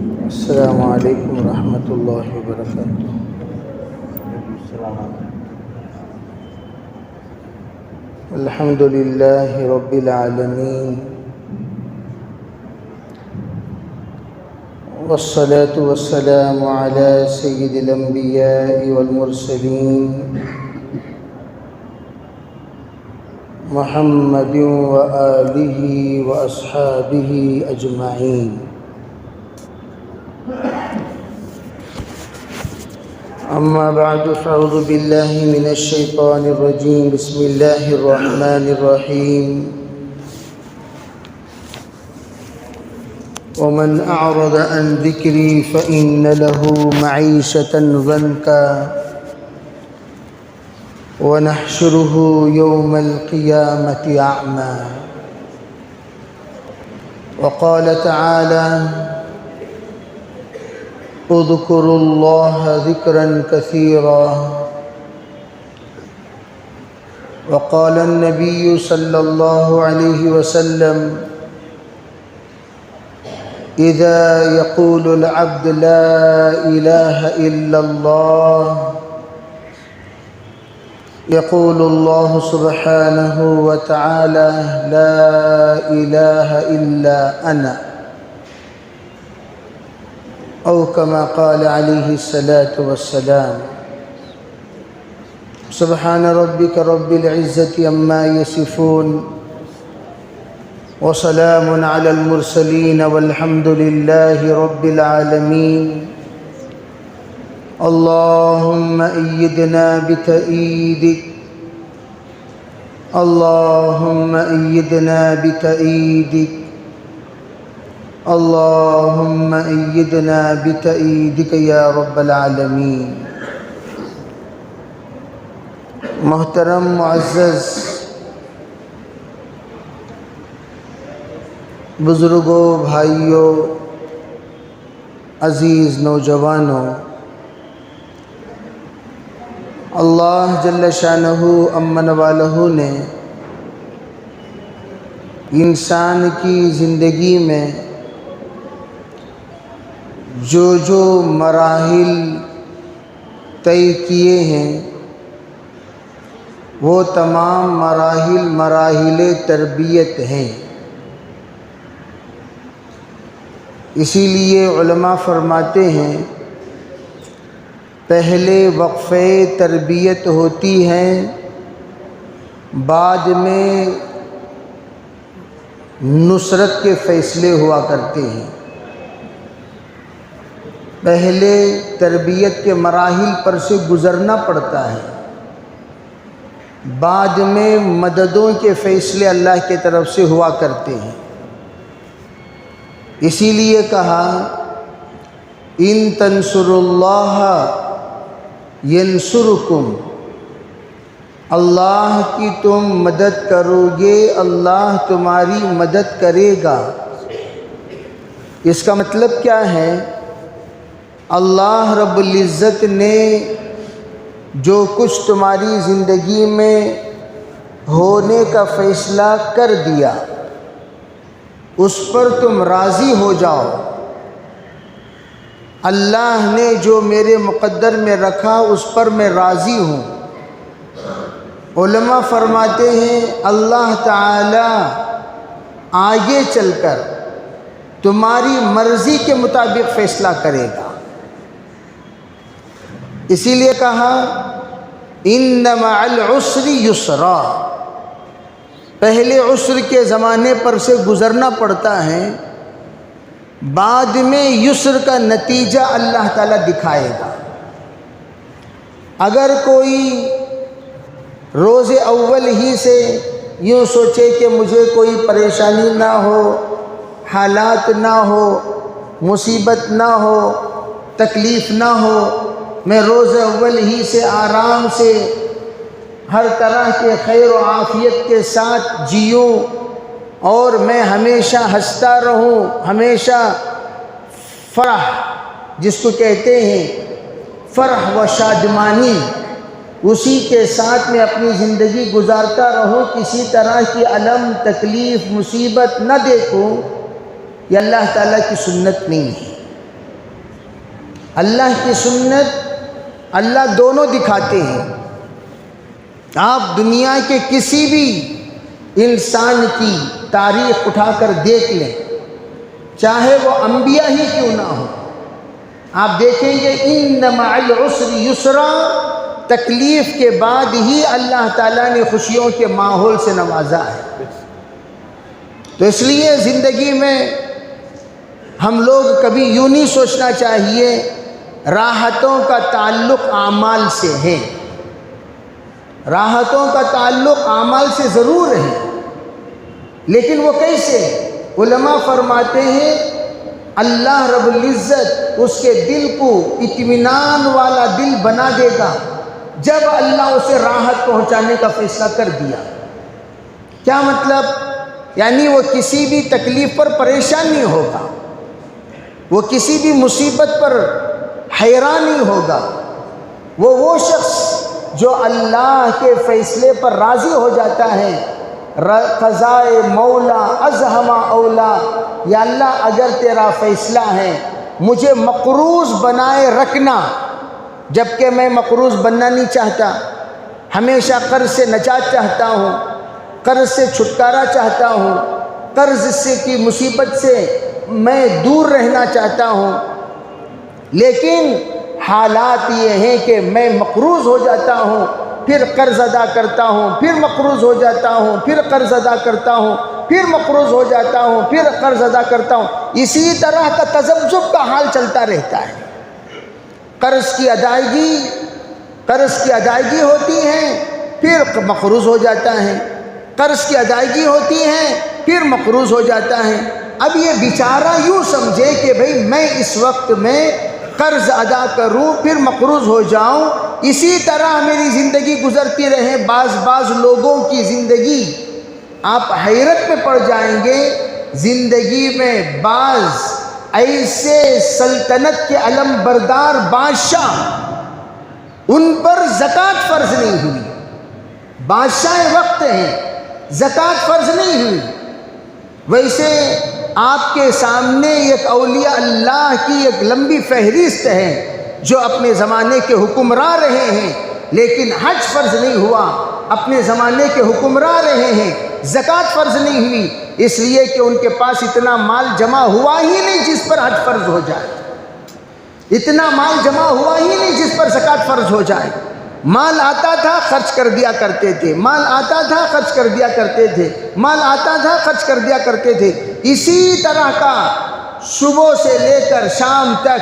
السلام علیکم ورحمۃ اللہ وبرکاتہ۔ الحمد للہ رب العالمین، والصلاة والسلام علی سید الانبیاء والمرسلین محمد وآلہ واصحابہ اجمعین۔ اما بعد فاعوذ باللہ من الشیطان الرجیم، بسم اللہ الرحمن الرحیم۔ ومن اعرض عن ذکری فإن له معیشة ضنکا ونحشره يوم القیامة اعمی۔ وقال تعالی اذکروا اللہ ذکرا کثیرا۔ وقال النبی صلی اللہ علیہ وسلم اذا یقول العبد لا الہ الا اللہ یقول اللہ سبحانہ وتعالی لا الہ الا انا، او کما قال علیہ الصلاة والسلام۔ سبحان ربک رب العزة عما یصفون، وسلام علی المرسلین، والحمد للہ رب العالمین۔ اللہم ایدنا بتأییدک، اللہم ایدنا بتأییدک، اللہم ایدنا بتأییدک یا رب العالمین۔ محترم معزز بزرگوں، بھائیوں، عزیز نوجوانوں، اللہ جل شانہ امن والہ نے انسان کی زندگی میں جو مراحل طے کیے ہیں، وہ تمام مراحل تربیت ہیں۔ اسی لیے علماء فرماتے ہیں پہلے وقفے تربیت ہوتی ہیں، بعد میں نصرت کے فیصلے ہوا کرتے ہیں۔ پہلے تربیت کے مراحل پر سے گزرنا پڑتا ہے، بعد میں مددوں کے فیصلے اللہ کی طرف سے ہوا کرتے ہیں۔ اسی لیے کہا ان تنصروا اللہ ینصرکم، اللہ کی تم مدد کرو گے اللہ تمہاری مدد کرے گا۔ اس کا مطلب کیا ہے؟ اللہ رب العزت نے جو کچھ تمہاری زندگی میں ہونے کا فیصلہ کر دیا، اس پر تم راضی ہو جاؤ۔ اللہ نے جو میرے مقدر میں رکھا اس پر میں راضی ہوں۔ علماء فرماتے ہیں اللہ تعالی آگے چل کر تمہاری مرضی کے مطابق فیصلہ کرے گا۔ اسی لیے کہا ان مع العسر یسرا، پہلے عسر کے زمانے پر سے گزرنا پڑتا ہے، بعد میں یسر کا نتیجہ اللہ تعالیٰ دکھائے گا۔ اگر کوئی روز اول ہی سے یوں سوچے کہ مجھے کوئی پریشانی نہ ہو، حالات نہ ہو، مصیبت نہ ہو، تکلیف نہ ہو، میں روز اول ہی سے آرام سے ہر طرح کے خیر و عافیت کے ساتھ جیوں اور میں ہمیشہ ہنستا رہوں، ہمیشہ فرح جس کو کہتے ہیں فرح و شادمانی، اسی کے ساتھ میں اپنی زندگی گزارتا رہوں، کسی طرح کی الم تکلیف مصیبت نہ دیکھوں، یہ اللہ تعالیٰ کی سنت نہیں ہے۔ اللہ کی سنت اللہ دونوں دکھاتے ہیں. آپ دنیا کے کسی بھی انسان کی تاریخ اٹھا کر دیکھ لیں، چاہے وہ انبیاء ہی کیوں نہ ہو، آپ دیکھیں گے ان مع العسر یسرا، تکلیف کے بعد ہی اللہ تعالیٰ نے خوشیوں کے ماحول سے نوازا ہے. تو اس لیے زندگی میں ہم لوگ کبھی یوں نہیں سوچنا چاہیے راحتوں کا تعلق اعمال سے ہے. راحتوں کا تعلق اعمال سے ضرور ہے، لیکن وہ کیسے؟ علماء فرماتے ہیں اللہ رب العزت اس کے دل کو اطمینان والا دل بنا دے گا جب اللہ اسے راحت پہنچانے کا فیصلہ کر دیا. کیا مطلب؟ یعنی وہ کسی بھی تکلیف پر پریشان نہیں ہوگا، وہ کسی بھی مصیبت پر حیران نہیں ہوگا. وہ شخص جو اللہ کے فیصلے پر راضی ہو جاتا ہے، قضائے مولا ازہما اولا، یا اللہ اگر تیرا فیصلہ ہے مجھے مقروض بنائے رکھنا، جبکہ میں مقروض بننا نہیں چاہتا، ہمیشہ قرض سے نجات چاہتا ہوں، قرض سے چھٹکارا چاہتا ہوں، قرض سے کی مصیبت سے میں دور رہنا چاہتا ہوں، لیکن حالات یہ ہیں کہ میں مقروض ہو جاتا ہوں، پھر قرض ادا کرتا ہوں، پھر مقروض ہو جاتا ہوں، پھر قرض ادا کرتا ہوں، پھر مقروض ہو جاتا ہوں، پھر قرض ادا کرتا ہوں. اسی طرح کا تذبذب کا حال چلتا رہتا ہے. قرض کی ادائیگی ہوتی ہے، پھر مقروض ہو جاتا ہے، قرض کی ادائیگی ہوتی ہے، پھر مقروض ہو جاتا ہے. اب یہ بیچارہ یوں سمجھے کہ بھئی میں اس وقت میں قرض ادا کروں پھر مقروض ہو جاؤں، اسی طرح میری زندگی گزرتی رہے. بعض لوگوں کی زندگی آپ حیرت میں پڑ جائیں گے. زندگی میں بعض ایسے سلطنت کے علم بردار بادشاہ، ان پر زکوٰۃ فرض نہیں ہوئی، بادشاہ وقت ہیں، زکوٰۃ فرض نہیں ہوئی. ویسے آپ کے سامنے ایک اولیاء اللہ کی ایک لمبی فہرست ہے جو اپنے زمانے کے حکمراں رہے ہیں، لیکن حج فرض نہیں ہوا. اپنے زمانے کے حکمراں رہے ہیں، زکوٰۃ فرض نہیں ہوئی، اس لیے کہ ان کے پاس اتنا مال جمع ہوا ہی نہیں جس پر حج فرض ہو جائے، اتنا مال جمع ہوا ہی نہیں جس پر زکوٰۃ فرض ہو جائے. مال آتا تھا خرچ کر دیا کرتے تھے، مال آتا تھا خرچ کر دیا کرتے تھے، مال آتا تھا خرچ کر دیا کرتے تھے. اسی طرح کا صبح سے لے کر شام تک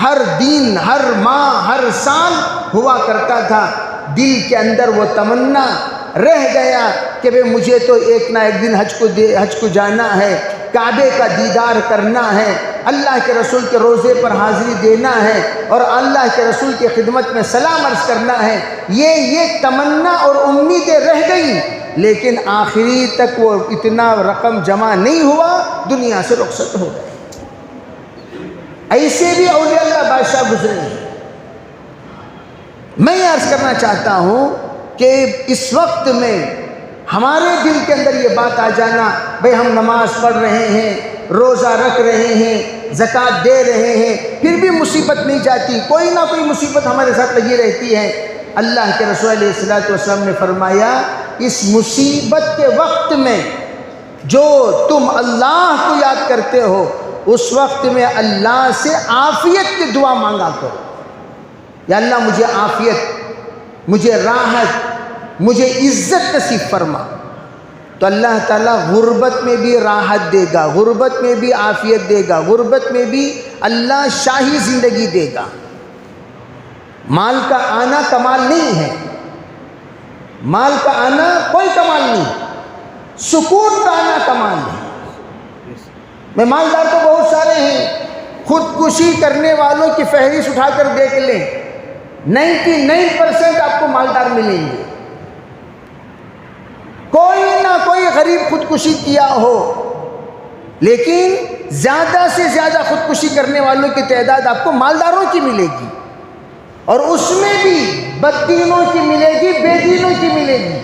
ہر دن، ہر ماہ، ہر سال ہوا کرتا تھا. دل کے اندر وہ تمنا رہ گیا کہ بھئی مجھے تو ایک نہ ایک دن حج کو جانا ہے، کعبے کا دیدار کرنا ہے، اللہ کے رسول کے روزے پر حاضری دینا ہے، اور اللہ کے رسول کی خدمت میں سلام عرض کرنا ہے. یہ تمنا اور امیدیں رہ گئی، لیکن آخری تک وہ اتنا رقم جمع نہیں ہوا، دنیا سے رخصت ہو گئے. ایسے بھی اولیاء اللہ بادشاہ گزرے ہیں. میں عرض کرنا چاہتا ہوں کہ اس وقت میں ہمارے دل کے اندر یہ بات آ جانا، بھئی ہم نماز پڑھ رہے ہیں، روزہ رکھ رہے ہیں، زکوٰۃ دے رہے ہیں، پھر بھی مصیبت نہیں جاتی، کوئی نہ کوئی مصیبت ہمارے ساتھ لگی رہتی ہے. اللہ کے رسول علیہ السلام نے فرمایا اس مصیبت کے وقت میں جو تم اللہ کو یاد کرتے ہو، اس وقت میں اللہ سے عافیت کی دعا مانگا کرو. یا اللہ مجھے عافیت، مجھے راحت، مجھے عزت نصیب فرما. تو اللہ تعالیٰ غربت میں بھی راحت دے گا، غربت میں بھی عافیت دے گا، غربت میں بھی اللہ شاہی زندگی دے گا. مال کا آنا کمال نہیں ہے، مال کا آنا کوئی کمال نہیں، سکون کا آنا کمال ہے. میں مالدار تو بہت سارے ہیں، خودکشی کرنے والوں کی فہرست اٹھا کر دیکھ لیں، 99% آپ کو مالدار ملیں گے. کوئی نہ کوئی غریب خودکشی کیا ہو، لیکن زیادہ سے زیادہ خودکشی کرنے والوں کی تعداد آپ کو مالداروں کی ملے گی، اور اس میں بھی بددینوں کی ملے گی، بے دینوں کی ملے گی،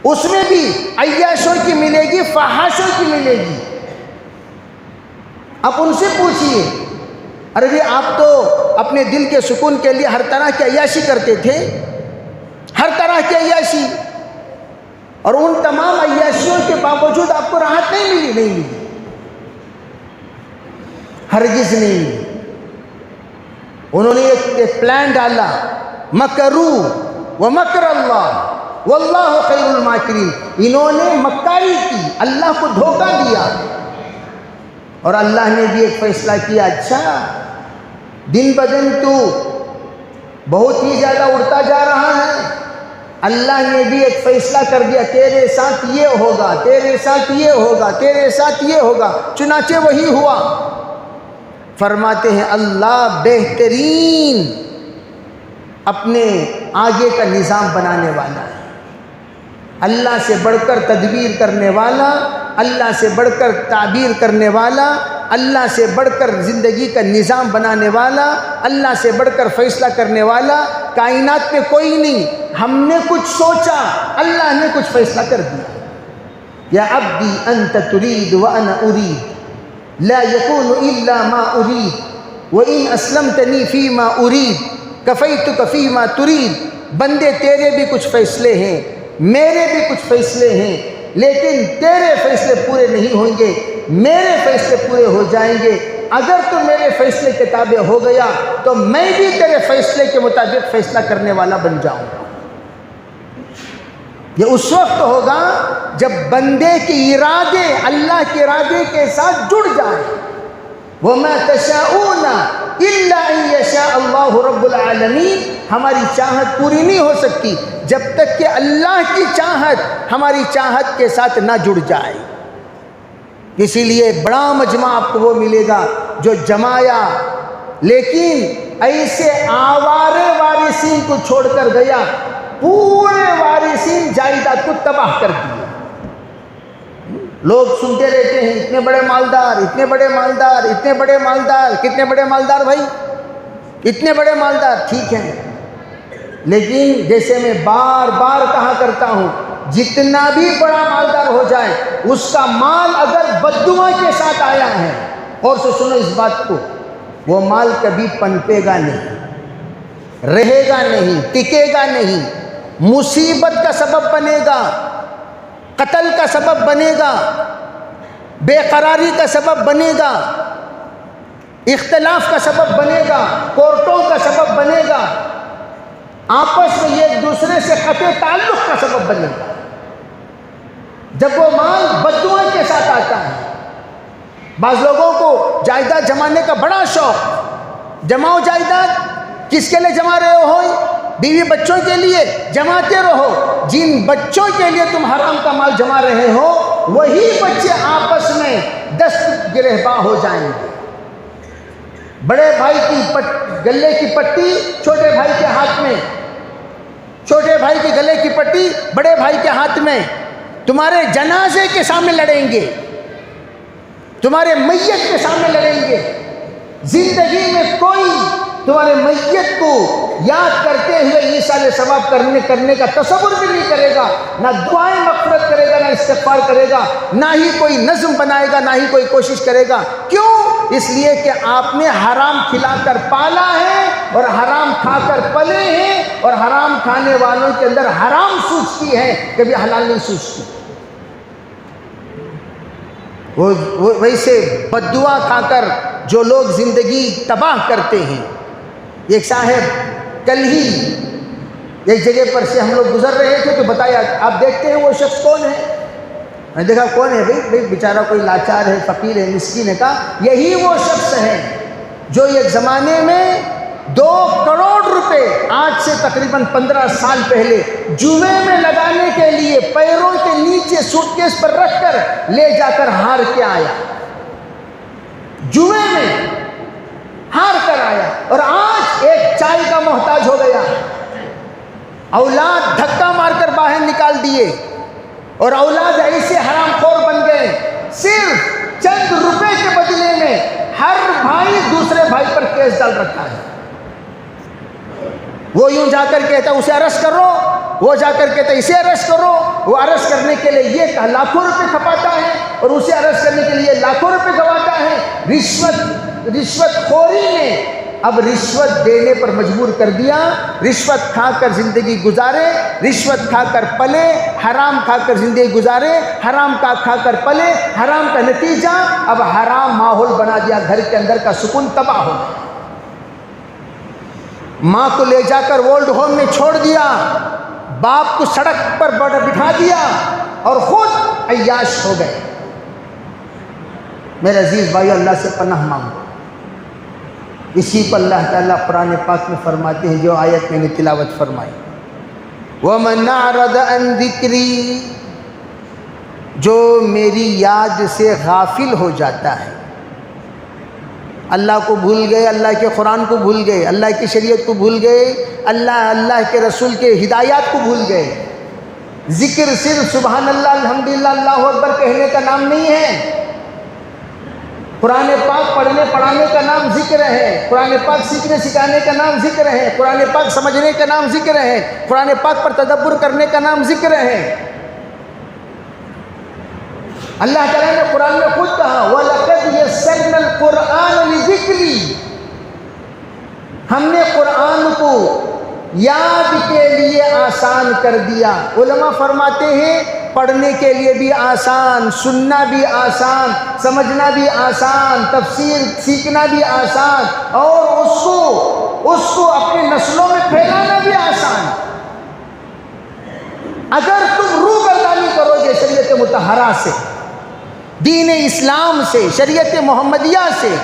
اس میں بھی عیاشوں کی ملے گی، فحاشوں کی ملے گی. اب ان سے پوچھئے ارے جی آپ تو اپنے دل کے سکون کے لیے ہر طرح کی عیاشی کرتے تھے، ہر طرح کی عیاشی، اور ان تمام عیاشیوں کے باوجود آپ کو راحت نہیں ملی، ہرگز نہیں ملی۔ انہوں نے ایک پلان ڈالا، مکرو ومکر اللہ واللہ خیر الماکرین، انہوں نے مکاری کی، اللہ کو دھوکہ دیا، اور اللہ نے بھی ایک فیصلہ کیا، اچھا دن بدن تو بہت ہی زیادہ اڑتا جا رہا ہے، اللہ نے بھی ایک فیصلہ کر دیا، تیرے ساتھ یہ ہوگا، تیرے ساتھ یہ ہوگا، تیرے ساتھ یہ ہوگا، چنانچہ وہی ہوا۔ فرماتے ہیں اللہ بہترین اپنے آگے کا نظام بنانے والا ہے، اللہ سے بڑھ کر تدبیر کرنے والا، اللہ سے بڑھ کر تعبیر کرنے والا، اللہ سے بڑھ کر زندگی کا نظام بنانے والا، اللہ سے بڑھ کر فیصلہ کرنے والا کائنات میں کوئی نہیں۔ ہم نے کچھ سوچا، اللہ نے کچھ فیصلہ کر دیا۔ یا عبدی انت ترید وانا ارید لا یکون الا ما ارید وان اسلمتنی فیما ارید کفیتک فیما ترید۔ بندے تیرے بھی کچھ فیصلے ہیں، میرے بھی کچھ فیصلے ہیں، لیکن تیرے فیصلے پورے نہیں ہوں گے، میرے فیصلے پورے ہو جائیں گے۔ اگر تو میرے فیصلے کے تابع ہو گیا تو میں بھی تیرے فیصلے کے مطابق فیصلہ کرنے والا بن جاؤں گا۔ یہ اس وقت ہوگا جب بندے کے ارادے اللہ کے ارادے کے ساتھ جڑ جائیں۔ وَمَا تَشَاءُونَ إِلَّا أَن يَشَاءَ اللَّهُ رَبُّ الْعَالَمِينَ۔ ہماری چاہت پوری نہیں ہو سکتی جب تک کہ اللہ کی چاہت ہماری چاہت کے ساتھ نہ جڑ جائے۔ اسی لیے بڑا مجمع آپ کو وہ ملے گا جو جمایا، لیکن ایسے آوارے وارثین کو چھوڑ کر گیا، پورے وارثین جائیداد کو تباہ کر دیا۔ لوگ سنتے رہتے ہیں اتنے بڑے مالدار، اتنے بڑے مالدار، اتنے بڑے مالدار۔ کتنے بڑے مالدار بھائی؟ اتنے بڑے مالدار، ٹھیک ہے، لیکن جیسے میں بار بار کہا کرتا ہوں، جتنا بھی بڑا مالدار ہو جائے، اس کا مال اگر بددعا کے ساتھ آیا ہے، اور سے سنو اس بات کو، وہ مال کبھی پنپے گا نہیں، رہے گا نہیں، ٹکے گا نہیں، مصیبت کا سبب بنے گا، قتل کا سبب بنے گا، بے قراری کا سبب بنے گا، اختلاف کا سبب بنے گا، کورٹوں کا سبب بنے گا، آپس میں ایک دوسرے سے قطع تعلق کا سبب بنے گا۔ جب وہ مال بددعا کے ساتھ آتا ہے، بعض لوگوں کو جائیداد جمانے کا بڑا شوق، جماؤ جائیداد، کس کے لیے جما رہے ہو؟ بیوی بچوں کے لیے جماتے رہو۔ جن بچوں کے لیے تم حرام کا مال جما رہے ہو، وہی بچے آپس میں دست گرہباں ہو جائیں گے۔ بڑے بھائی کی گلے کی پٹی چھوٹے بھائی کے ہاتھ میں، چھوٹے بھائی کے گلے کی پٹی بڑے بھائی کے ہاتھ میں، تمہارے جنازے کے سامنے لڑیں گے، تمہارے میت کے سامنے لڑیں گے۔ زندگی میں کوئی تمہارے میت کو یاد کرتے ہوئے ایصال ثواب کرنے کا تصور بھی نہیں کرے گا، نہ دعائیں مغفرت کرے گا، نہ استغفار کرے گا، نہ ہی کوئی نظم بنائے گا، نہ ہی کوئی کوشش کرے گا۔ کیوں؟ اس لیے کہ آپ نے حرام کھلا کر پالا ہے، اور حرام کھا کر پلے ہیں، اور حرام کھانے والوں کے اندر حرام سوچتی ہے، کبھی حلال نہیں سوچتی۔ ویسے بددعا کھا کر جو لوگ زندگی تباہ کرتے ہیں۔ ایک صاحب کل ہی ایک جگہ پر سے ہم لوگ گزر رہے تھے تو بتایا، آپ دیکھتے ہیں وہ شخص کون ہے؟ میں نے دیکھا کون ہے بھائی بیچارہ کوئی لاچار ہے، فقیر ہے، مسکین ہے۔ کہا یہی وہ شخص ہے جو ایک زمانے میں 2 کروڑ روپے، آج سے تقریباً 15 سال پہلے، جوئے میں لگانے کے لیے پیروں کے نیچے سوٹ کیس پر رکھ کر لے جا کر ہار کے آیا، جوئے میں ہار کر آیا، اور آج ایک چائے کا محتاج ہو گیا۔ اولاد دھکا مار کر باہر نکال دیے، اور اولاد ایسے حرام خور بن گئے، صرف چند روپے کے بدلے میں ہر بھائی دوسرے بھائی پر کیس ڈال رکھا ہے۔ وہ یوں جا کر کہتا اسے اریسٹ کرو، وہ جا کر کہتا اسے اریسٹ کرو، وہ اریسٹ کرنے کے لیے یہ لاکھوں روپے کھپاتا ہے، اور اسے اریسٹ کرنے کے لیے لاکھوں روپے گواتا ہے۔ رشوت رشوت خوری نے اب رشوت دینے پر مجبور کر دیا. رشوت کھا کر زندگی گزارے, رشوت کھا کر پلے, حرام کھا کر زندگی گزارے, حرام کا کھا کر پلے, حرام کا نتیجہ اب حرام ماحول بنا دیا, گھر کے اندر کا سکون تباہ ہو گیا. ماں کو لے جا کر اولڈ ہوم میں چھوڑ دیا, باپ کو سڑک پر بٹھا دیا اور خود عیاش ہو گئے. میرے عزیز بھائی, اللہ سے پناہ مانگو. اسی کو اللہ تعالیٰ قرآن پاک میں فرماتے ہیں جو آیت میں نے تلاوت فرمائی, وَمَنْ أَعْرَضَ عَنْ ذِكْرِي, جو میری یاد سے غافل ہو جاتا ہے, اللہ کو بھول گئے, اللہ کے قرآن کو بھول گئے, اللہ کی شریعت کو بھول گئے, اللہ کے رسول کے ہدایات کو بھول گئے. ذکر صرف سبحان اللہ, الحمدللہ, اللہ اکبر کہنے کا نام نہیں ہے. قرآن پاک پڑھنے پڑھانے کا نام ذکر ہے, قرآن پاک سیکھنے سکھانے کا نام ذکر ہے, قرآن پاک سمجھنے کا نام ذکر ہے, قرآن پاک پر تدبر کرنے کا نام ذکر ہے. اللہ تعالیٰ نے قرآن میں خود کہا وَلَقَدْ يَسَّرْنَا الْقُرْآنَ لِذِكْرِ, ہم نے قرآن کو یاد کے لیے آسان کر دیا. علماء فرماتے ہیں پڑھنے کے لیے بھی آسان, سننا بھی آسان, سمجھنا بھی آسان, تفسیر سیکھنا بھی آسان, اور اس کو اپنی نسلوں میں پھیلانا بھی آسان. اگر تم روگردانی کرو گے شریعت مطہرہ سے, دین اسلام سے, شریعت محمدیہ سے,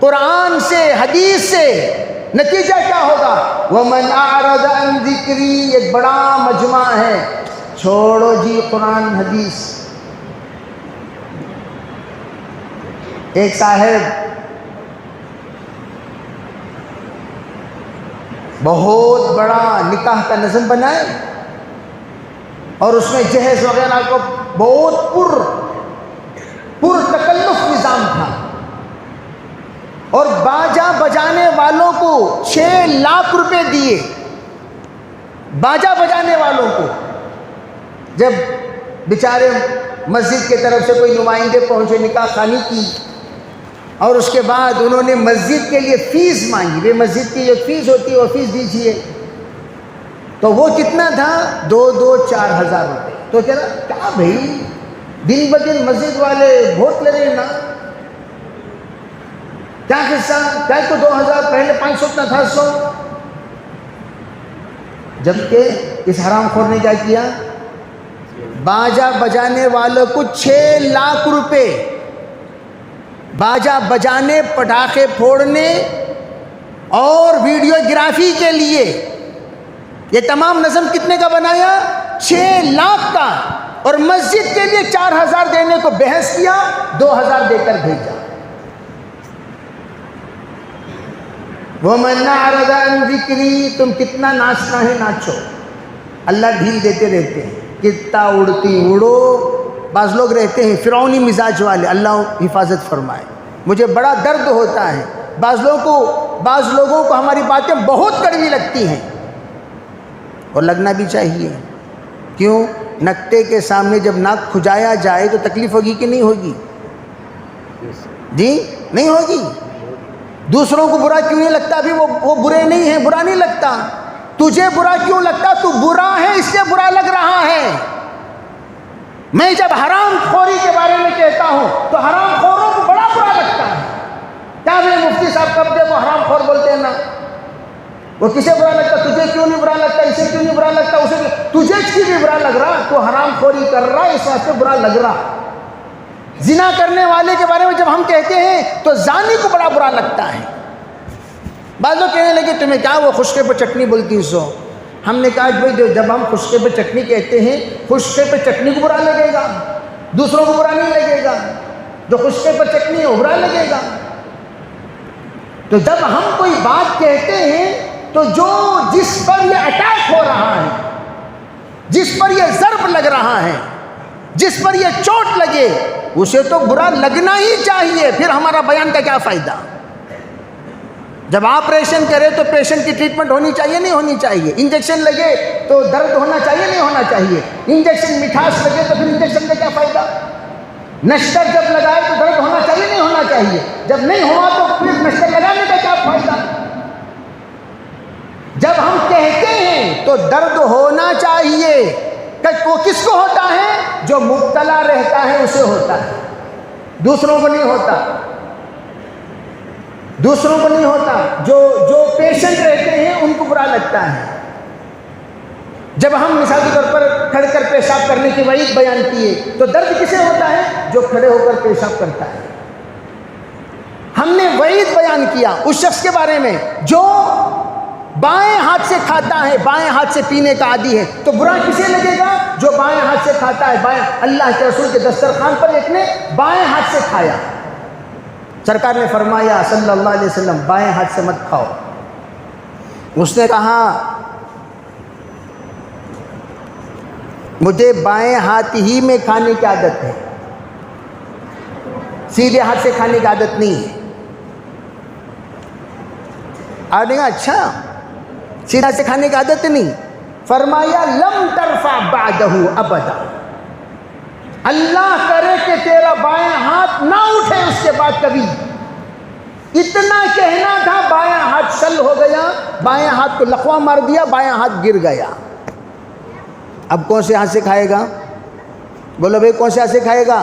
قرآن سے, حدیث سے, نتیجہ کیا ہوگا؟ وَمَنْ أَعْرَضَ عَنْ ذِكْرِي, ایک بڑا مجمع ہے, چھوڑو جی قرآن حدیث. ایک صاحب بہت بڑا نکاح کا نظم بنائے اور اس میں جہیز وغیرہ کو بہت پر تکلف نظام تھا, اور باجا بجانے والوں کو 6 لاکھ روپے دیے. باجا بجانے والوں کو, جب بیچارے مسجد کی طرف سے کوئی نمائندے پہنچے, نکاح خوانی کی, اور اس کے بعد انہوں نے مسجد کے لیے فیس مانگی. بے مسجد کی جو فیس ہوتی ہے وہ فیس دیجیے. تو وہ کتنا تھا؟ 4,000 روپے. تو کہہ رہا کیا بھائی, دن بدن مسجد والے ووٹ لے رہے نا, کیا قصہ, کیا تو 2,000, پہلے 500 اتنا تھا 100. جبکہ اس حرام خور نے کیا کیا, باجا بجانے والوں کو 6 لاکھ روپے, باجا بجانے, پٹاخے پھوڑنے اور ویڈیوگرافی کے لیے. یہ تمام نظم کتنے کا بنایا؟ 6 لاکھ کا, اور مسجد کے لیے 4,000 دینے کو بحث کیا, 2,000 دے کر بھیجا. وَمَنْ أَعْرَضَ عَنْ ذِكْرِي, تم کتنا ناچنا ہے ناچو, اللہ ڈھیل دیتے رہتے ہیں. کتنا اڑتی اڑو. بعض لوگ رہتے ہیں فرعونی مزاج والے, اللہ حفاظت فرمائے. مجھے بڑا درد ہوتا ہے, بعض لوگوں کو ہماری باتیں بہت کڑوی لگتی ہیں, اور لگنا بھی چاہیے. کیوں؟ نکتے کے سامنے جب ناک کھجایا جائے تو تکلیف ہوگی کہ نہیں ہوگی؟ جی نہیں ہوگی. دوسروں کو برا کیوں نہیں لگتا؟ ابھی وہ برے نہیں ہیں, برا نہیں لگتا. تجھے برا کیوں لگتا؟ تو برا ہے اس لیے برا لگ رہا ہے. میں جب حرام خوری کے بارے میں کہتا ہوں تو حرام خوروں کو بڑا برا لگتا ہے. کیا میں مفتی صاحب کب دے وہ حرام خور بولتے ہیں نا, وہ کسے برا لگتا؟ تجھے کیوں نہیں برا لگتا, اسے کیوں نہیں برا لگتا, اسے تجھے اس کی بھی برا لگ رہا, تو حرام خوری کر رہا, اس واسطے برا لگ رہا. زنا کرنے والے کے بارے میں جب ہم کہتے ہیں تو زانی کو بڑا برا لگتا ہے. بعض لوگ کہنے لگے تمہیں کیا وہ خشکے پہ چٹنی بولتی سو. ہم نے کہا بھائی جب ہم خشکے پہ چٹنی کہتے ہیں, خشکے پہ چٹنی کو برا لگے گا, دوسروں کو برا نہیں لگے گا. جو خشکے پر چٹنی ہے وہ برا لگے گا. تو جب ہم کوئی بات کہتے ہیں تو جس پر یہ اٹیک ہو رہا ہے, جس پر یہ ضرب لگ رہا ہے, جس پر یہ چوٹ لگے, اسے تو برا لگنا ہی چاہیے. پھر ہمارا بیان کا کیا فائدہ؟ جب آپریشن کرے تو پیشنٹ کی ٹریٹمنٹ ہونی چاہیے نہیں ہونی چاہیے؟ انجیکشن لگے تو درد ہونا چاہیے نہیں ہونا چاہیے؟ انجیکشن مٹھاس لگے تو پھر انجیکشن کا کیا فائدہ؟ نشتر جب لگائے تو درد ہونا چاہیے نہیں ہونا چاہیے؟ جب نہیں ہوا تو پھر نشے لگانے کا کیا فائدہ؟ جب ہم کہتے ہیں تو درد ہونا چاہیے. وہ کس کو ہوتا ہے؟ جو مبتلا رہتا ہے اسے ہوتا ہے، دوسروں کو نہیں ہوتا. دوسروں کو نہیں ہوتا. جو پیشنٹ رہتے ہیں ان کو برا لگتا ہے. جب ہم مثال کے طور پر کھڑے کر پیشاب کرنے کی وعید بیان کیے تو درد کسے ہوتا ہے؟ جو کھڑے ہو کر پیشاب کرتا ہے. ہم نے وعید بیان کیا اس شخص کے بارے میں جو بائیں ہاتھ سے کھاتا ہے، بائیں ہاتھ سے پینے کا عادی ہے. تو برا کسے لگے گا؟ جو بائیں ہاتھ سے کھاتا ہے. بائیں اللہ کے رسول کے دسترخوان پر ایک نے بائیں ہاتھ سے کھایا. سرکار نے فرمایا صلی اللہ علیہ وسلم بائیں ہاتھ سے مت کھاؤ. اس نے کہا مجھے بائیں ہاتھ ہی میں کھانے کی عادت ہے، سیدھے ہاتھ سے کھانے کی عادت نہیں ہے. آپ نے کہا اچھا سیدھے ہاتھ سے کھانے کی عادت نہیں. فرمایا لم ترفع بعدہ ابدا، اللہ کرے کہ تیرا بائیں ہاتھ نہ اٹھے اس کے بعد کبھی. اتنا کہنا تھا، بائیں ہاتھ شل ہو گیا، بائیں ہاتھ کو لقوہ مار دیا، بائیں ہاتھ گر گیا. اب کون سے ہاتھ سے کھائے گا؟ بولو بھائی کون سے ہاتھ سے کھائے گا؟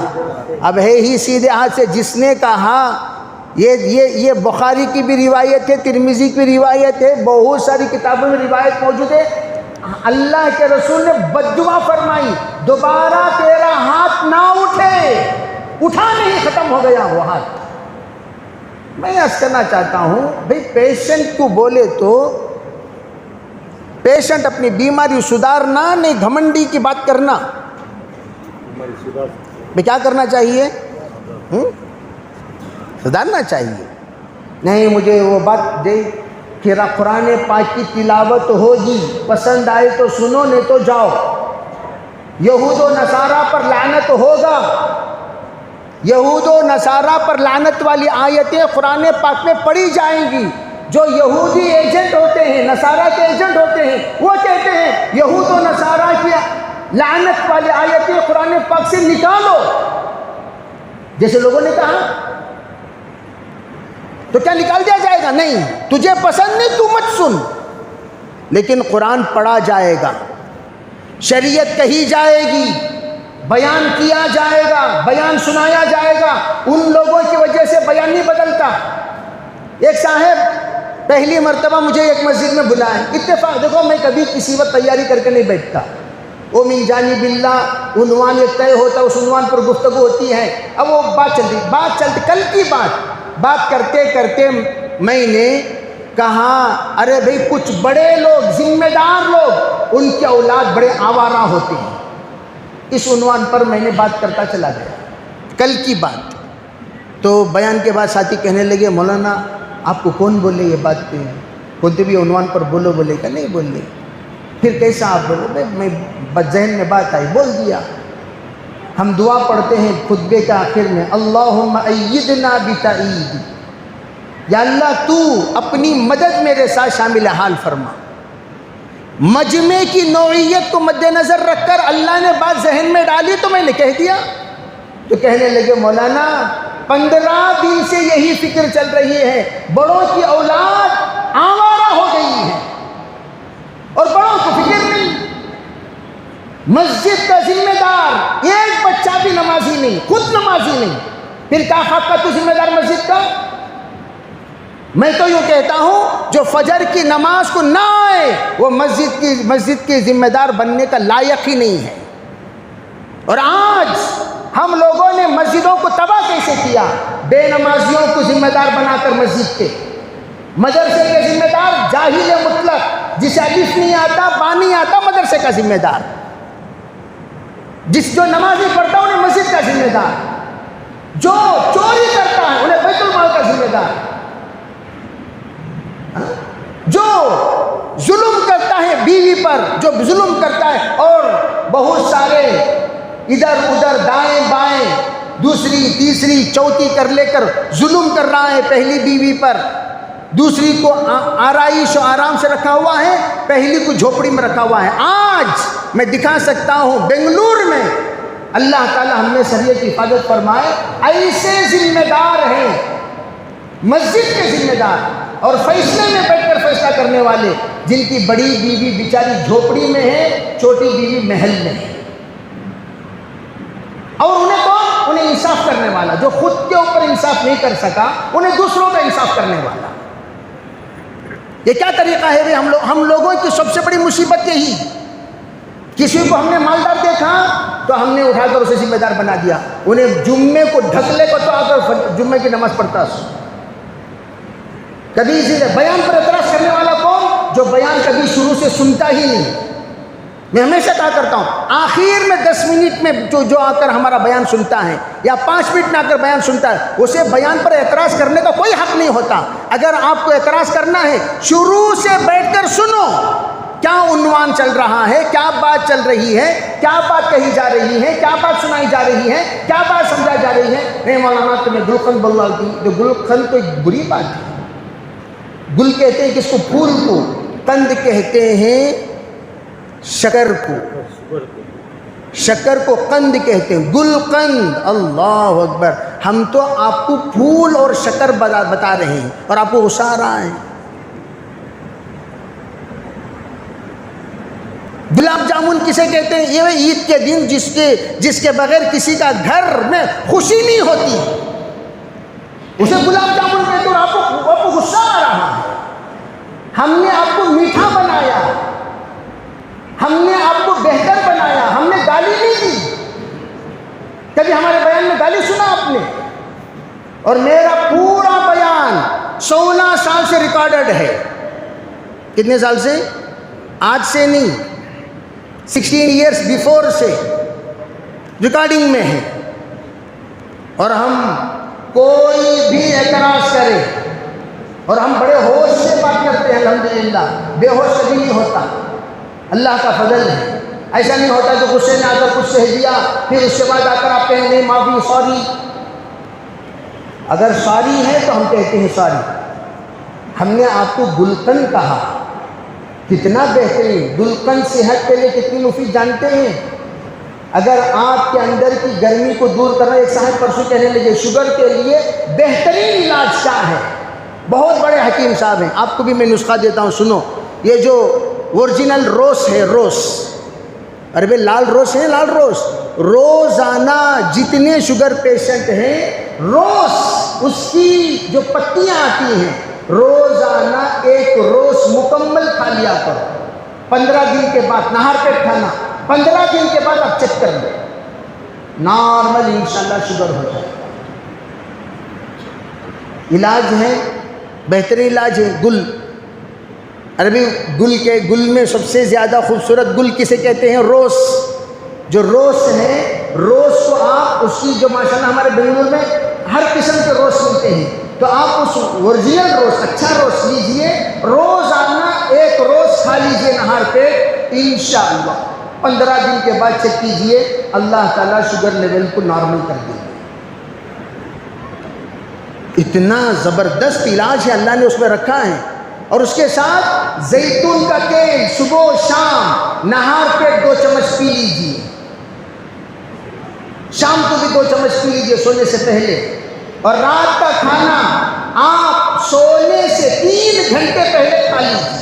اب ہے ہی سیدھے ہاتھ سے. جس نے کہا یہ بخاری کی بھی روایت ہے، ترمذی کی بھی روایت ہے، بہت ساری کتابوں میں روایت موجود ہے. اللہ کے رسول نے بددعا فرمائی دوبارہ تیرا ہاتھ نہ اٹھے. اٹھا نہیں، ختم ہو گیا وہ ہاتھ. میں عرض کرنا چاہتا ہوں بھئی پیشنٹ کو بولے تو پیشنٹ اپنی بیماری سدھارنا، نہیں گھمنڈی کی بات کرنا. میں کیا کرنا چاہیے؟ سدھارنا چاہیے. نہیں مجھے وہ بات دے کہ قرآن پاک کی تلاوت ہوگی، پسند آئے تو سنو نہیں تو جاؤ. یہود و نصارہ پر لعنت ہوگا. یہود و نصارہ پر لعنت والی آیتیں قرآن پاک میں پڑھی جائیں گی. جو یہودی ایجنٹ ہوتے ہیں، نصارہ کے ایجنٹ ہوتے ہیں، وہ کہتے ہیں یہود و نصارہ کی لعنت والی آیتیں قرآن پاک سے نکالو. جیسے لوگوں نے کہا تو کیا نکال دیا جائے گا؟ نہیں، تجھے پسند نہیں تو مت سن، لیکن قرآن پڑھا جائے گا، شریعت کہی جائے گی، بیان کیا جائے گا، بیان سنایا جائے گا. ان لوگوں کی وجہ سے بیان نہیں بدلتا. ایک صاحب پہلی مرتبہ مجھے ایک مسجد میں بلائے، اتفاق دیکھو میں کبھی کسی وقت تیاری کر کے نہیں بیٹھتا. وہ من جانب اللہ عنوان ایک طے ہوتا ہے، اس عنوان پر گفتگو ہوتی ہے. اب وہ بات چلتی کل کی بات کرتے کرتے میں نے کہا ارے بھئی کچھ بڑے لوگ، ذمہ دار لوگ، ان کے اولاد بڑے آوارہ ہوتے ہیں. اس عنوان پر میں نے بات کرتا چلا گیا، کل کی بات. تو بیان کے بعد ساتھی کہنے لگے مولانا آپ کو کون بولے یہ بات پہ؟ خود بھی عنوان پر بولو. بولے کہ نہیں بولے. پھر کیسا آپ بولے؟ میں ذہن میں بات آئی بول دیا. ہم دعا پڑھتے ہیں خطبے کے آخر میں اللہم ایدنا بتائید، یا اللہ تو اپنی مدد میرے ساتھ شامل حال فرما. مجمع کی نوعیت کو مد نظر رکھ کر اللہ نے بات ذہن میں ڈالی تو میں نے کہہ دیا. تو کہنے لگے مولانا 15 دن سے یہی فکر چل رہی ہے، بڑوں کی اولاد آوارہ ہو گئی ہے اور بڑوں کو فکر نہیں. مسجد کا ذمہ دار ایک بچہ بھی نمازی نہیں، خود نمازی نہیں، پھر کیا خاک کا تو ذمہ دار مسجد کا؟ میں تو یوں کہتا ہوں جو فجر کی نماز کو نہ آئے وہ مسجد کی ذمہ دار بننے کا لائق ہی نہیں ہے. اور آج ہم لوگوں نے مسجدوں کو تباہ کیسے کیا؟ بے نمازیوں کو ذمہ دار بنا کر مسجد کے، مدرسے کے ذمہ دار جاہل مطلق، جسے الف نہیں آتا با نہیں آتا مدرسے کا ذمہ دار، جو نمازی پڑھتا انہیں مسجد کا ذمہ دار، جو چوری کرتا ہے انہیں بیت المال کا ذمہ دار، جو ظلم کرتا ہے بیوی پر، جو ظلم کرتا ہے اور بہت سارے ادھر ادھر دائیں بائیں دوسری تیسری چوتھی کر لے کر ظلم کر رہا ہے پہلی بیوی پر، دوسری کو آرائش و آرام سے رکھا ہوا ہے، پہلی کو جھوپڑی میں رکھا ہوا ہے. آج میں دکھا سکتا ہوں بنگلور میں، اللہ تعالی ہم نے شریعت کی حفاظت فرمائے، ایسے ذمہ دار ہیں مسجد کے ذمہ دار اور فیصلے میں بیٹھ کر فیصلہ کرنے والے، جن کی بڑی بیوی بیچاری جھوپڑی میں ہے، چھوٹی بیوی محل میں ہے، اور انہیں کون؟ انہیں انصاف کرنے والا، جو خود کے اوپر انصاف نہیں کر سکا انہیں دوسروں کا انصاف کرنے والا۔ یہ کیا طریقہ ہے بھئی؟ ہم لوگوں کی سب سے بڑی مصیبت یہی، کسی کو ہم نے مالدار دیکھا تو ہم نے اٹھا کر اسے ذمہ دار بنا دیا، انہیں جمعے کو ڈھکلے کو تو آ کر جمعے کی نماز پڑھتا۔ کبھی بیان پر اعتراض کرنے والا کون؟ جو بیان کبھی شروع سے سنتا ہی نہیں۔ میں ہمیشہ کہا کرتا ہوں، آخر میں 10 منٹ میں جو آ کر ہمارا بیان سنتا ہے یا 5 منٹ میں آ کر بیان سنتا ہے، اسے بیان پر اعتراض کرنے کا کوئی حق نہیں ہوتا۔ اگر آپ کو اعتراض کرنا ہے، شروع سے بیٹھ کر سنو، کیا عنوان چل رہا ہے، کیا بات چل رہی ہے، کیا بات کہی جا رہی ہے، کیا بات سنائی جا رہی ہے، کیا بات سمجھائی جا رہی ہے۔ نہیں مولانا تمہیں گلقند بولا دی، جو گلقند تو ایک بری بات ہے۔ گل کہتے ہیں کس کو؟ پھول کو۔ قند کہتے ہیں شکر کو، شکر کو قند کہتے ہیں، گل قند۔ اللہ اکبر! ہم تو آپ کو پھول اور شکر بتا رہے ہیں اور آپ کو غصہ آ رہا ہے۔ گلاب جامن کسے کہتے ہیں؟ یہ عید کے دن جس کے بغیر کسی کا گھر میں خوشی نہیں ہوتی، اسے گلاب جامن کہتے ہیں، اور آپ کو غصہ آ رہا ہے۔ ہم نے آپ کو میٹھا بنایا، ہم نے آپ کو بہتر بنایا، ہم نے گالی نہیں دی۔ کبھی ہمارے بیان میں گالی سنا آپ نے؟ اور میرا پورا بیان 16 سال سے ریکارڈڈ ہے۔ کتنے سال سے؟ آج سے نہیں، 16 ایئرس بیفور سے ریکارڈنگ میں ہے۔ اور ہم کوئی بھی اعتراض کرے، اور ہم بڑے ہوش سے بات کرتے ہیں، الحمدللہ، بے ہوش کبھی نہیں ہوتا، اللہ کا فضل ہے۔ ایسا نہیں ہوتا کہ غصے میں آ کر کچھ کہہ دیا پھر اس کے بعد آ کر آپ کہیں نہیں معافی، سوری۔ اگر سوری ہے تو ہم کہتے ہیں سوری۔ ہم نے آپ کو گلقند کہا، کتنا بہترین گلقند صحت کے لیے کتنی مفید جانتے ہیں؟ اگر آپ کے اندر کی گرمی کو دور کرنا، ایک صاحب پرسوں کہنے لگے شوگر کے لیے بہترین علاج کیا ہے؟ بہت بڑے حکیم صاحب ہیں، آپ کو بھی میں نسخہ دیتا ہوں، سنو۔ یہ جو اوریجنل روس ہے، روس، ارے بھائی لال روس ہے، لال روس، روزانہ جتنے شوگر پیشنٹ ہیں، روس اس کی جو پتیاں آتی ہیں، روزانہ ایک روس مکمل کھا لیا کرو۔ 15 دن کے بعد نہار پیٹ کھانا، 15 دن کے بعد آپ چیک کر لیں، نارمل انشاءاللہ شوگر ہو جائے۔ علاج ہے، بہترین علاج ہے گل۔ عربی گل میں سب سے زیادہ خوبصورت گل کسے کہتے ہیں؟ روس۔ جو روس ہے، روس کو آپ اس کی جو ماشاءاللہ ہمارے بنگلور میں ہر قسم کے روس ملتے ہیں، تو آپ اس اوریجنل روس، اچھا روس لیجئے، روزانہ ایک روس کھا لیجئے نہار پہ، انشاءاللہ 15 دن کے بعد چیک کیجئے، اللہ تعالیٰ شوگر لیول کو نارمل کر دے گا۔ اتنا زبردست علاج ہے اللہ نے اس میں رکھا ہے۔ اور اس کے ساتھ زیتون کا تیل صبح و شام نہار پہ 2 چمچ پی لیجیے، شام کو بھی 2 چمچ پی لیجیے سونے سے پہلے۔ اور رات کا کھانا آپ سونے سے 3 گھنٹے پہلے کھا لیجیے۔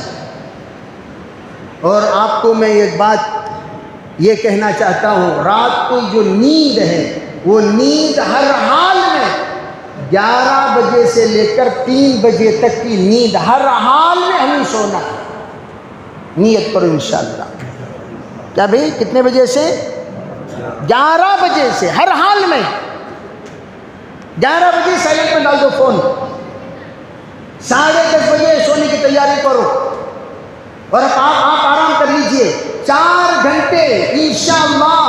اور آپ کو میں ایک بات یہ کہنا چاہتا ہوں، رات کو جو نیند ہے وہ نیند ہر حال میں 11 بجے سے لے کر 3 بجے تک کی نیند ہر حال میں ہمیں سونا ہے۔ نیت کرو انشاءاللہ۔ کیا بھئی کتنے بجے سے؟ 11 بجے سے، ہر حال میں 11 بجے سائلنٹ میں ڈال دو فون، 10:30 بجے سونے کی تیاری کرو، اور آپ آرام کر لیجئے 4 گھنٹے انشاءاللہ۔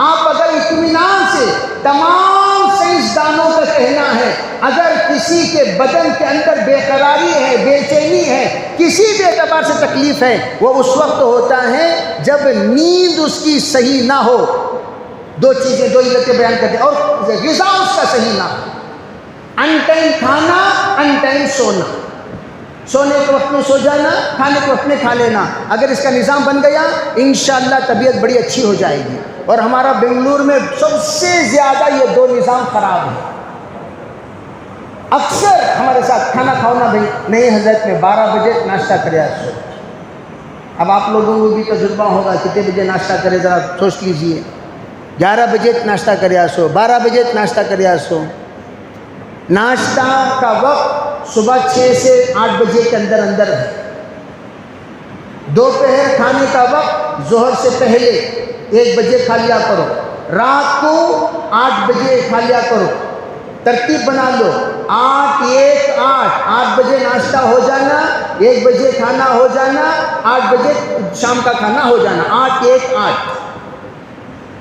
آپ اگر اطمینان سے، تمام سائنسدانوں کا کہنا ہے، اگر کسی کے بدن کے اندر بے قراری ہے، بے چینی ہے، کسی بھی اعتبار سے تکلیف ہے، وہ اس وقت ہوتا ہے جب نیند اس کی صحیح نہ ہو۔ 2 چیزیں، 2 علتیں بیان کرتے ہیں، اور غذا اس کا صحیح نہ ہو۔ ان ٹائم کھانا، ان ٹائم سونا، سونے کے وقت میں سو جانا، کھانے کے وقت میں کھا لینا۔ اگر اس کا نظام بن گیا انشاءاللہ طبیعت بڑی اچھی ہو جائے گی۔ اور ہمارا بنگلور میں سب سے زیادہ یہ 2 نظام خراب ہے۔ اکثر ہمارے صاحب کھانا کھاؤ نا بھائی. نہیں حضرت میں 12 بجے ناشتہ کرے سو. اب آپ لوگوں کو بھی تجربہ ہوگا کتنے بجے ناشتہ کرے ذرا سوچ لیجئے. 11 بجے ناشتہ کرے سو, 12 بجے ناشتہ کرے سو. ناشتہ کا وقت صبح 6 سے 8 بجے کے اندر اندر ہے. دوپہر کھانے کا وقت ظہر سے پہلے 1 بجے کھا لیا کرو. رات کو 8 بجے کھا لیا کرو. ترتیب بنا لو, 8 بجے ناشتہ ہو جانا, 1 بجے کھانا ہو جانا, 8 بجے شام کا کھانا ہو جانا. 8.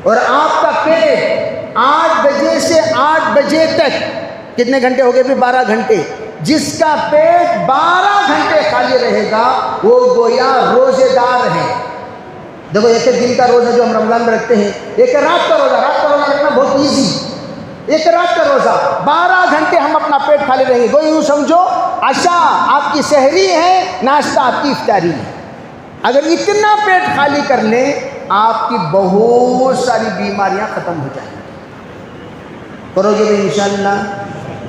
اور آپ کا پیٹ 8 بجے سے 8 بجے تک کتنے گھنٹے ہو گئے بھی؟ 12 گھنٹے. جس کا پیٹ 12 گھنٹے خالی رہے گا وہ گویا روزے دار ہے. دیکھو ایک دن کا روزہ جو ہم رمضان میں رکھتے ہیں, ایک رات کا روزہ رکھنا بہت ایزی. ایک رات کا روزہ 12 گھنٹے ہم اپنا پیٹ خالی رہیں گے. گویا یوں سمجھو عشاء آپ کی سحری ہے, ناشتہ آپ کی افطاری ہے. اگر اتنا پیٹ خالی کر لیں آپ کی بہت ساری بیماریاں ختم ہو جائیں گی. کرو گے بھائی انشاءاللہ.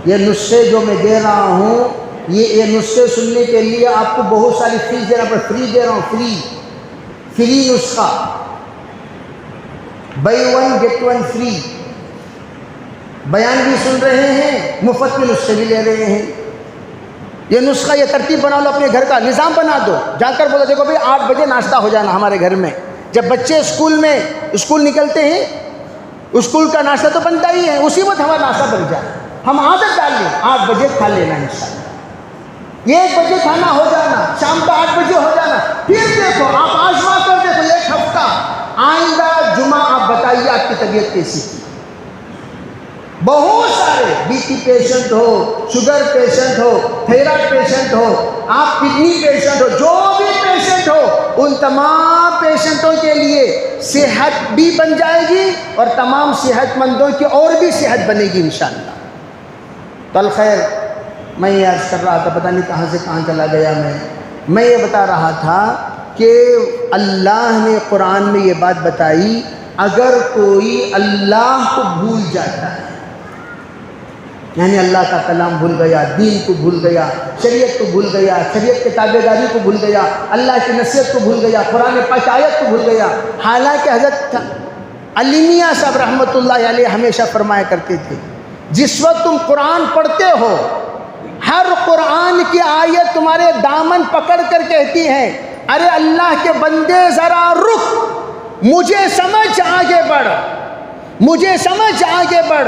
یہ نسخے جو میں دے رہا ہوں, یہ نسخے سننے کے لیے آپ کو بہت ساری فیس دینا پڑے. فری دے رہا ہوں, فری نسخہ. By 1 get 1 free. بیان بھی سن رہے ہیں, مفت میں نسخے بھی لے رہے ہیں. یہ نسخہ, یہ ترتیب بنا لو, اپنے گھر کا نظام بنا دو. جا کر بولو دیکھو بھائی 8 بجے ناشتہ ہو جانا ہمارے گھر میں. جب بچے اسکول نکلتے ہیں, اسکول کا ناشتہ تو بنتا ہی ہے, اسی وقت ہمارا ناشتہ بن جائے. ہم عادت ڈال لیں 8 بجے کھا لینا انشاءاللہ. 1 بجے کھانا ہو جانا, شام کا 8 بجے ہو جانا. پھر دیکھو آپ آزما کر دیکھو 1 ہفتہ, آئندہ جمعہ آپ بتائیے آپ کی طبیعت کیسی تھی. بہت سارے بی پی پیشنٹ ہو, شوگر پیشنٹ ہو, تھائرائڈ پیشنٹ ہو, آپ کڈنی پیشنٹ ہو, جو بھی پیشنٹ ہو, ان تمام پیشنٹوں کے لیے صحت بھی بن جائے گی اور تمام صحت مندوں کی اور بھی صحت بنے گی انشاءاللہ. تو الخیر, میں یہ عرض کر رہا تھا, پتہ نہیں کہاں سے کہاں چلا گیا. میں یہ بتا رہا تھا کہ اللہ نے قرآن میں یہ بات بتائی, اگر کوئی اللہ کو بھول جاتا ہے, یعنی اللہ کا کلام بھول گیا, دین کو بھول گیا, شریعت کو بھول گیا, شریعت کے تابع داری کو بھول گیا, اللہ کی نصیحت کو بھول گیا, قرآن پاک آیت کو بھول گیا. حالانکہ حضرت علی میاں صاحب رحمۃ اللہ علیہ ہمیشہ فرمایا کرتے تھے, جس وقت تم قرآن پڑھتے ہو, ہر قرآن کی آیت تمہارے دامن پکڑ کر کہتی ہے, ارے اللہ کے بندے ذرا رک, مجھے سمجھ آگے بڑھ, مجھے سمجھ آگے بڑھ,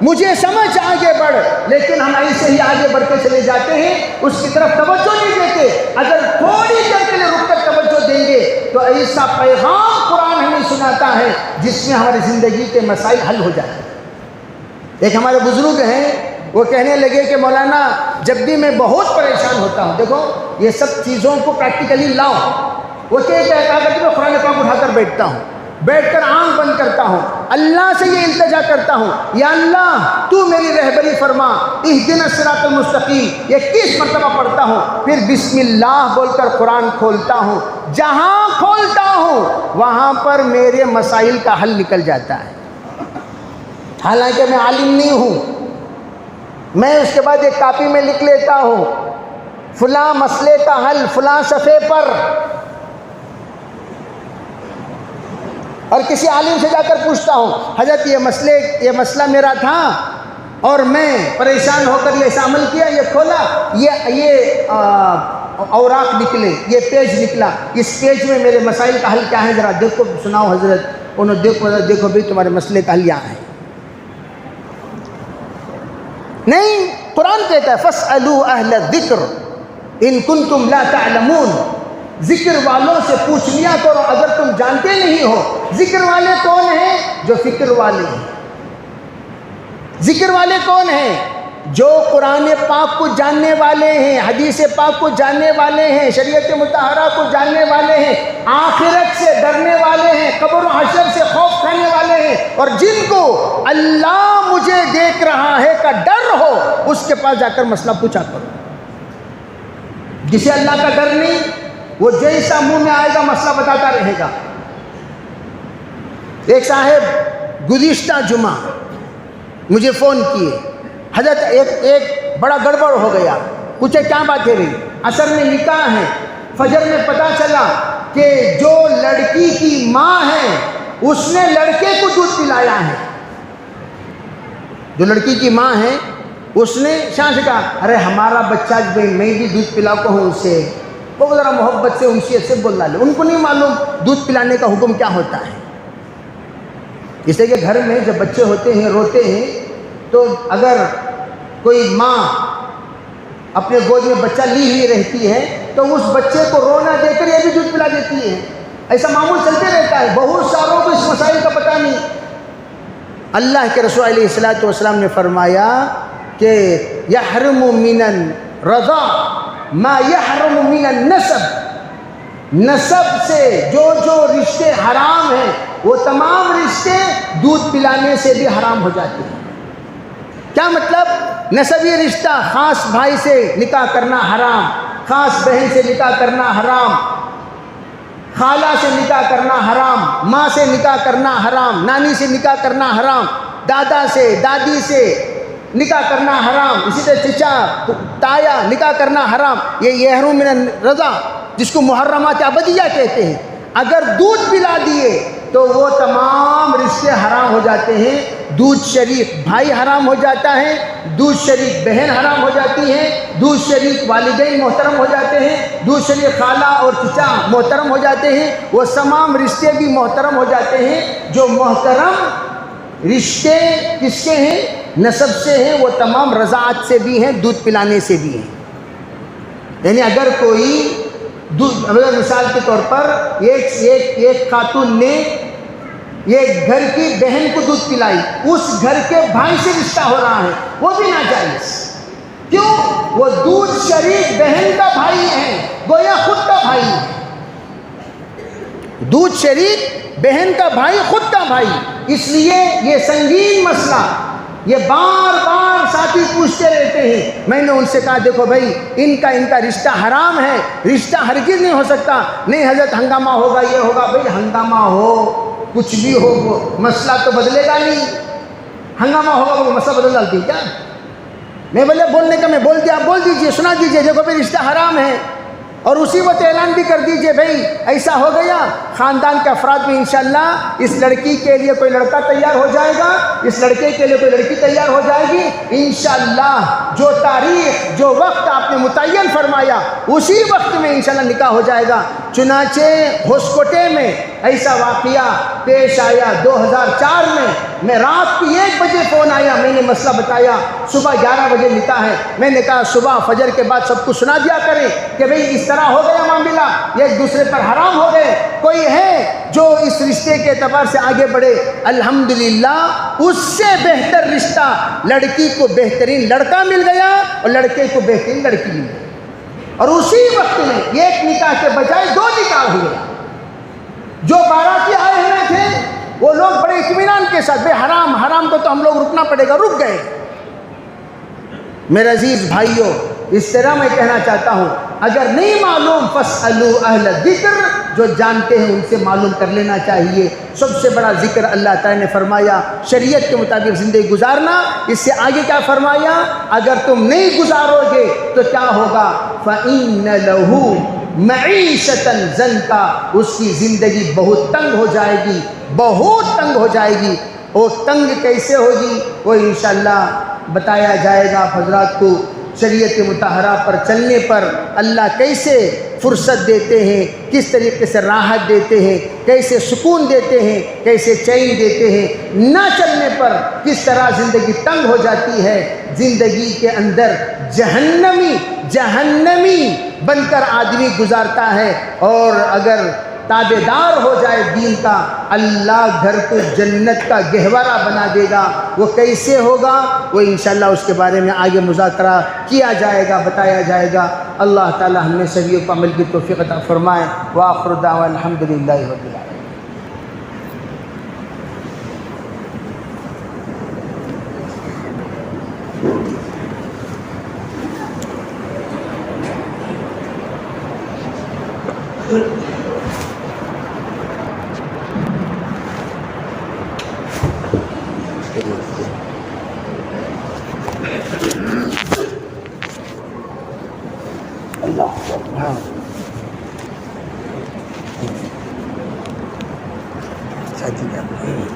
مجھے سمجھ آگے بڑھ. لیکن ہم ایسے ہی آگے بڑھتے چلے جاتے ہیں, اس کی طرف توجہ نہیں دیتے. اگر تھوڑی دیر کے لیے رک کر توجہ دیں گے تو ایسا پیغام قرآن ہمیں سناتا ہے جس میں ہماری زندگی کے مسائل حل ہو جاتے ہیں. ایک ہمارے بزرگ ہیں, وہ کہنے لگے کہ مولانا جب بھی میں بہت پریشان ہوتا ہوں, دیکھو یہ سب چیزوں کو پریکٹیکلی لاؤ. وہ کہتا ہے کہ میں قرآن پاک اٹھا کر بیٹھتا ہوں, بیٹھ کر آنکھ بند کرتا ہوں, اللہ سے یہ التجا کرتا ہوں, یا اللہ تو میری رہبری فرما, اہدنا الصراط المستقیم. 21 مرتبہ پڑھتا ہوں, پھر بسم اللہ بول کر قرآن کھولتا ہوں. جہاں کھولتا ہوں وہاں پر میرے مسائل کا حل نکل جاتا ہے. حالانکہ میں عالم نہیں ہوں, میں اس کے بعد ایک کاپی میں لکھ لیتا ہوں فلاں مسئلے کا حل فلاں صفحے پر, اور کسی عالم سے جا کر پوچھتا ہوں حضرت یہ مسئلہ میرا تھا اور میں پریشان ہو کر یہ ایسا عمل کیا, یہ کھولا, یہ اوراق نکلے, یہ پیج نکلا, اس پیج میں میرے مسائل کا حل کیا ہے, ذرا دیکھو سناؤ حضرت. انہوں دیکھو بھی تمہارے مسئلے کا حل یہاں ہے. نہیں, قرآن کہتا ہے فاسألوا اہل الذکر ان کنتم لا تعلمون. ذکر والوں سے پوچھ لیا کرو اگر تم جانتے نہیں ہو. ذکر والے کون ہیں؟ جو فکر والے ہیں. ذکر والے کون ہیں؟ جو قرآن پاک کو جاننے والے ہیں, حدیث پاک کو جاننے والے ہیں, شریعت مطہرہ کو جاننے والے ہیں, آخرت سے ڈرنے والے ہیں, قبر و حشر سے خوف کھانے والے ہیں, اور جن کو اللہ مجھے دیکھ رہا ہے کا ڈر ہو, اس کے پاس جا کر مسئلہ پوچھا کرو. جسے اللہ کا ڈر نہیں, وہ جیسا منہ میں آئے گا مسئلہ بتاتا رہے گا. ایک صاحب گزشتہ جمعہ مجھے فون کیے, حضرت ایک بڑا گڑبڑ ہو گیا, پوچھے کیا بات ہے بھائی؟ عصر میں نکاح ہے، فجر میں پتہ چلا کہ جو لڑکی کی ماں ہے اس نے لڑکے کو دودھ پلایا ہے، جو لڑکی کی ماں ہے اس نے شاہ سے کہا ارے ہمارا بچہ بھائی میں بھی دودھ پلاتا ہوں اسے، وہ ذرا محبت سے انسیت سے بول ڈالے، ان کو نہیں معلوم دودھ پلانے کا حکم کیا ہوتا ہے۔ اس لیے کہ گھر میں جب بچے ہوتے ہیں روتے ہیں تو اگر کوئی ماں اپنے گود میں بچہ لی ہوئی رہتی ہے تو اس بچے کو رونا دے کر یہ بھی دودھ پلا دیتی ہے، ایسا معمول چلتے رہتا ہے، بہت ساروں کو اس مسائل کا پتہ نہیں۔ اللہ کے رسول علیہ الصلوۃ والسلام نے فرمایا کہ یحرم من الرضاع ما یحرم من النسب، نسب سے جو رشتے حرام ہیں وہ تمام رشتے دودھ پلانے سے بھی حرام ہو جاتے ہیں۔ کیا مطلب؟ نسبی رشتہ، خاص بھائی سے نکاح کرنا حرام، خاص بہن سے نکاح کرنا حرام، خالہ سے نکاح کرنا حرام، ماں سے نکاح کرنا حرام، نانی سے نکاح کرنا حرام، دادا سے دادی سے نکاح کرنا حرام، اسی طرح چچا تایا نکاح کرنا حرام، یہ یحرم من الرضاع جس کو محرمات ابدیہ کہتے ہیں۔ اگر دودھ پلا دیے تو وہ تمام رشتے حرام ہو جاتے ہیں، دودھ شریک بھائی حرام ہو جاتا ہے، دودھ شریک بہن حرام ہو جاتی ہے، دودھ شریک والدین محترم ہو جاتے ہیں، دودھ شریک خالہ اور چچا محترم ہو جاتے ہیں، وہ تمام رشتے بھی محترم ہو جاتے ہیں۔ جو محترم رشتے کس کے ہیں؟ نسب سے ہیں، وہ تمام رضاعت سے بھی ہیں، دودھ پلانے سے بھی ہیں۔ یعنی اگر کوئی مثال کے طور پر ایک خاتون نے ایک گھر کی بہن کو دودھ پلائی، اس گھر کے بھائی سے رشتہ ہو رہا ہے، وہ بھی ناجائز۔ کیوں؟ وہ دودھ شریک بہن کا بھائی ہے، گویا خود کا بھائی ہے۔ دودھ شریک بہن کا بھائی خود کا بھائی، اس لیے یہ سنگین مسئلہ، یہ بار بار ساتھی پوچھتے رہتے ہیں۔ میں نے ان سے کہا دیکھو بھائی ان کا رشتہ حرام ہے، رشتہ ہرگز نہیں ہو سکتا۔ نہیں حضرت ہنگامہ ہوگا، یہ ہوگا۔ بھائی ہنگامہ ہو کچھ بھی ہو وہ مسئلہ تو بدلے گا نہیں۔ ہنگامہ ہوگا وہ مسئلہ بدل ڈالتی کیا؟ میں بولے بولنے کا میں بول دیا، آپ بول دیجئے، سنا دیجئے، دیکھو بھائی رشتہ حرام ہے، اور اسی وقت اعلان بھی کر دیجئے بھائی ایسا ہو گیا، خاندان کے افراد میں انشاءاللہ اس لڑکی کے لیے کوئی لڑکا تیار ہو جائے گا، اس لڑکے کے لیے کوئی لڑکی تیار ہو جائے گی، انشاءاللہ جو تاریخ جو وقت آپ نے متعین فرمایا اسی وقت میں انشاءاللہ نکاح ہو جائے گا۔ چنانچہ ہوسکوٹے میں ایسا واقعہ پیش آیا 2004 میں رات کی 1 بجے فون آیا، میں نے مسئلہ بتایا، صبح 11 بجے نکاح ہے۔ میں نے کہا صبح فجر کے بعد سب کو سنا دیا کریں کہ بھئی اس طرح ہو گیا معاملہ، یہ ایک دوسرے پر حرام ہو گئے، کوئی ہے جو اس رشتے کے اعتبار سے آگے بڑھے؟ الحمدللہ اس سے بہتر رشتہ، لڑکی کو بہترین لڑکا مل گیا اور لڑکے کو بہترین لڑکی مل گئی، اور اسی وقت میں ایک نکاح کے بجائے 2 نکاح ہوئے۔ جو باراتی آئے ہوئے تھے وہ لوگ بڑے اطمینان کے ساتھ، بے حرام کو تو ہم لوگ رکنا پڑے گا، رک گئے۔ میرے عزیز بھائیوں، اس طرح میں کہنا چاہتا ہوں اگر نہیں معلوم فاسألوا اہل الذکر، جو جانتے ہیں ان سے معلوم کر لینا چاہیے۔ سب سے بڑا ذکر اللہ تعالیٰ نے فرمایا شریعت کے مطابق زندگی گزارنا، اس سے آگے کیا فرمایا؟ اگر تم نہیں گزارو گے تو کیا ہوگا؟ فَإِنَّ لَهُ معیشتاً زنکا، اس کی زندگی بہت تنگ ہو جائے گی، بہت تنگ ہو جائے گی۔ وہ تنگ کیسے ہوگی وہ انشاءاللہ بتایا جائے گا حضرات کو۔ شریعت مطہرہ پر چلنے پر اللہ کیسے فرصت دیتے ہیں، کس طریقے سے راحت دیتے ہیں، کیسے سکون دیتے ہیں، کیسے چین دیتے ہیں۔ نہ چلنے پر کس طرح زندگی تنگ ہو جاتی ہے، زندگی کے اندر جہنمی بن کر آدمی گزارتا ہے، اور اگر تابعدار ہو جائے دین کا، اللہ گھر کو جنت کا گہوارہ بنا دے گا۔ وہ کیسے ہوگا وہ انشاءاللہ اس کے بارے میں آگے مذاکرہ کیا جائے گا، بتایا جائے گا۔ اللہ تعالی ہم نے سبھی کو عمل کی توفیق عطا فرمائے۔ وآخر دعوانا الحمدللہ رب العالمین۔ عطا کیا.